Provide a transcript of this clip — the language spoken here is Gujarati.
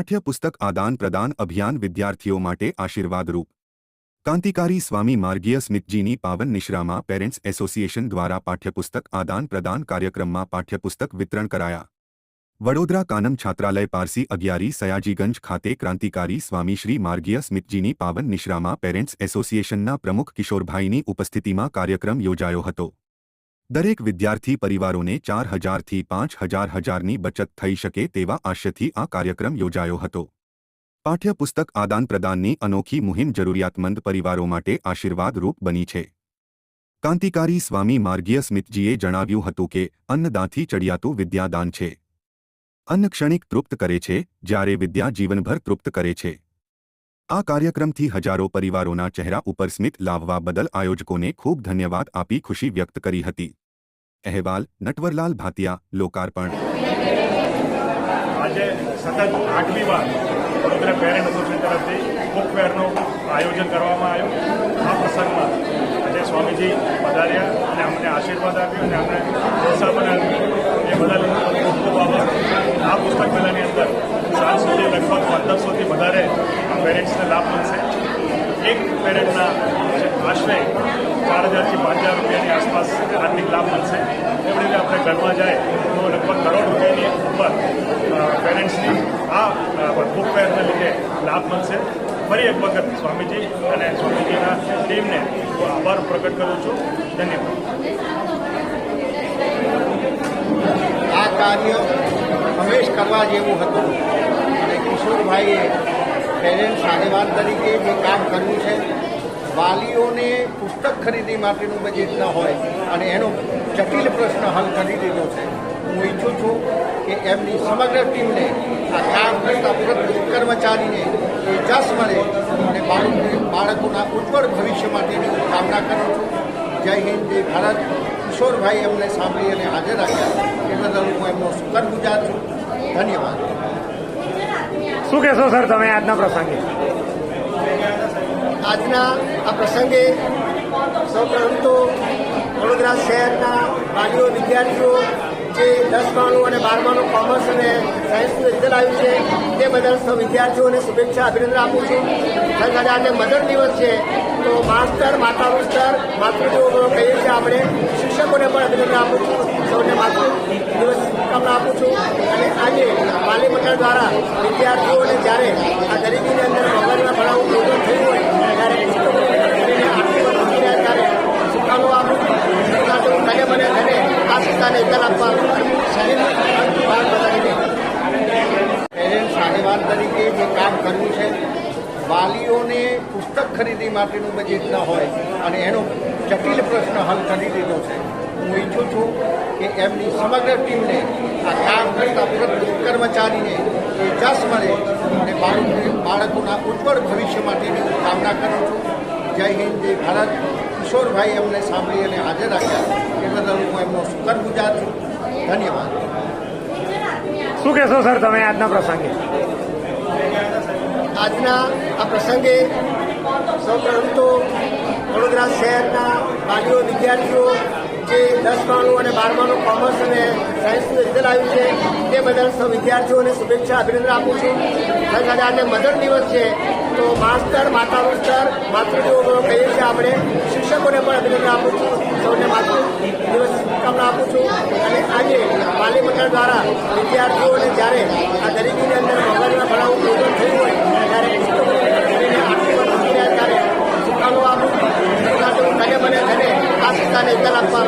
પાઠ્યપુસ્તક આદાન પ્રદાન અભિયાન વિદ્યાર્થીઓ માટે આશીર્વાદરૂપ। ક્રાંતિકારી સ્વામી માર્ગીય સ્મિતજીની પાવન નિશ્રામાં પેરેન્ટ્સ એસોસિએશન દ્વારા પાઠ્યપુસ્તક આદાન પ્રદાન કાર્યક્રમમાં પાઠ્યપુસ્તક વિતરણ કરાયા। વડોદરા કાનમ છાત્રાલય પારસી અગિયારી સયાજીગંજ ખાતે ક્રાંતિકારી સ્વામી શ્રી માર્ગીય સ્મિતજીની પાવન નિશ્રામાં પેરેન્ટ્સ એસોસિએશનના પ્રમુખ કિશોરભાઈની ઉપસ્થિતિમાં કાર્યક્રમ યોજાયો હતો। દરેક વિદ્યાર્થી પરિવારોને 4,000 થી 5,000ની બચત થઈ શકે તેવા આશયથી આ કાર્યક્રમ યોજાયો હતો। પાઠ્યપુસ્તક આદાન પ્રદાનની અનોખી મુહિમ જરૂરિયાતમંદ પરિવારો માટે આશીર્વાદરૂપ બની છે। ક્રાંતિકારી સ્વામી માર્ગીય સ્મિતજીએ જણાવ્યું હતું કે અન્નદાનથી ચડિયાતું વિદ્યાદાન છે। અન્ન ક્ષણિક તૃપ્ત કરે છે, જ્યારે વિદ્યા જીવનભર તૃપ્ત કરે છે। આ કાર્યક્રમથી હજારો પરિવારોના ચહેરા ઉપર સ્મિત લાવવા બદલ આયોજકોને ખૂબ ધન્યવાદ આપી ખુશી વ્યક્ત કરી હતી। અહેવાલ નટવરલાલ ભાતિયા, લોકાર્પણ। આજે સતત 8મી વાર વડોદરા પેરેન્ટ એસોસિએશન તરફથી બુક ફેરનું આયોજન કરવામાં આવ્યું। આ પ્રસંગમાં આજે સ્વામીજી પધાર્યા અને અમને આશીર્વાદ આપ્યો અને અમને પ્રોત્સાહન આપ્યું, એ બદલ ખૂબ ખૂબ આભાર। આ પુસ્તક મેળાની અંદર સાંજ સુધી લગભગ 1500થી વધારે પેરેન્ટ્સને લાભ મળશે। એક પેરેન્ટના આશરે 4,000 થી 5,000 રૂપિયાની આસપાસ આર્થિક લાભ મળશે। એવી રીતે આપણે ગણવા જાય તો લગભગ કરોડ રૂપિયાની ઉપર પેરેન્ટ્સની આ બુક ફેરના લીધે લાભ મળશે। ફરી એક વખત સ્વામીજી અને સ્વામીજીના ટીમને હું આભાર પ્રગટ કરું છું। ધન્યવાદ। આ કાર્ય હંમેશ કરવા જેવું હતું અને કિશોરભાઈએ પેરેન્ટ્સ આગેવાન તરીકે જે કામ કર્યું છે, વાલીઓને પુસ્તક ખરીદી માટેનું બજેટ ન હોય અને એનો જટિલ પ્રશ્ન હલ કરી દીધો છે। હું ઈચ્છું છું કે એમની સમગ્ર ટીમને આ કામ કરતા પ્રત્યેક કર્મચારીને એ જશ મળે અને બાળકોના ઉજ્જવળ ભવિષ્ય માટેની હું કામના કરું છું। જય હિન્દ, જય ભારત। કિશોરભાઈ એમને સાંભળી અને હાજર રાખ્યા એ બદલ હું એમનો શુક્રગુજાર છું। ધન્યવાદ। શું કહેશો સર તમે આજના પ્રસંગે? આજના આ પ્રસંગે સૌપ્રથમ તો વડોદરા શહેરના વાલીઓ વિદ્યાર્થીઓ જે 10માનું અને 12માનું કોમર્સ અને સાયન્સનું રિઝલ્ટ આવ્યું છે તે બદલ સૌ વિદ્યાર્થીઓને શુભેચ્છા અભિનંદન આપું છું। સાથે આજે મધર દિવસ છે તો માસ્તર માતાનું સ્તર માતૃદેવો કહીએ છીએ આપણે, શિક્ષકોને પણ અભિનંદન આપું છું, સૌને માતૃ દિવસ શુભકામના આપું છું। અને આજે વાલી મંડળ દ્વારા વિદ્યાર્થીઓને જ્યારે આ ગરીબીની અંદર મોંઘવારીમાં ભણાવવું પ્રોગ્રામ થયું હોય ત્યારે પુસ્તકોને આટલી વર્ષ થઈ રહ્યા ત્યારે શુભકામનાઓ આપું છું। સાથે હું ધને મને ધને આ સંસ્થાને એકલ આપવા પેરેન્ટ્સ આગેવાન તરીકે જે કામ કર્યું છે, વાલીઓને પુસ્તક ખરીદી માટેનું બજેટ ન હોય અને એનો જટિલ પ્રશ્ન હલ કરી દીધો છે। હું ઈચ્છું છું કે એમની સમગ્ર ટીમને આ કામ કરતા પ્રત્યેક કર્મચારીને એ જશ મળે અને બાળકોના ઉજ્જવળ ભવિષ્ય માટેની હું કામના કરું છું। જય હિન્દ, જય ભારત। કિશોરભાઈ એમને સાંભળી અને હાજર રાખ્યા એ બદલ હું એમનો શુક્રગુજાર છું। ધન્યવાદ। શું કહેશો સર તમે આજના પ્રસંગે? આજના આ પ્રસંગે સૌપ્રથમ તો વડોદરા શહેરના વાલીઓ વિદ્યાર્થીઓ જે 10માનું અને 12માનું કોમર્સ અને સાયન્સનું રિઝલ્ટ આવ્યું છે તે બદલ સૌ વિદ્યાર્થીઓને શુભેચ્છા અભિનંદન આપું છું। સાથે આજે મધર દિવસ છે તો માસ્તર માતાનું સ્તર માતૃદેવો કહીએ છીએ આપણે, શિક્ષકોને પણ અભિનંદન આપું છું, સૌને માતૃ દિવસ શુભકામના આપું છું। અને આજે વાલી મંડળ દ્વારા વિદ્યાર્થીઓને જ્યારે આ ગરીબીની અંદર મોંઘવારીમાં ભણાવવું પ્રોગ્રામ થયું હોય ત્યારે પુસ્તકોને આટલી વર્ષ થઈ રહ્યા ત્યારે શુભકામનાઓ આપું છું। સાથે હું ધને મને ધને આ સંસ્થાને એકલ આપવા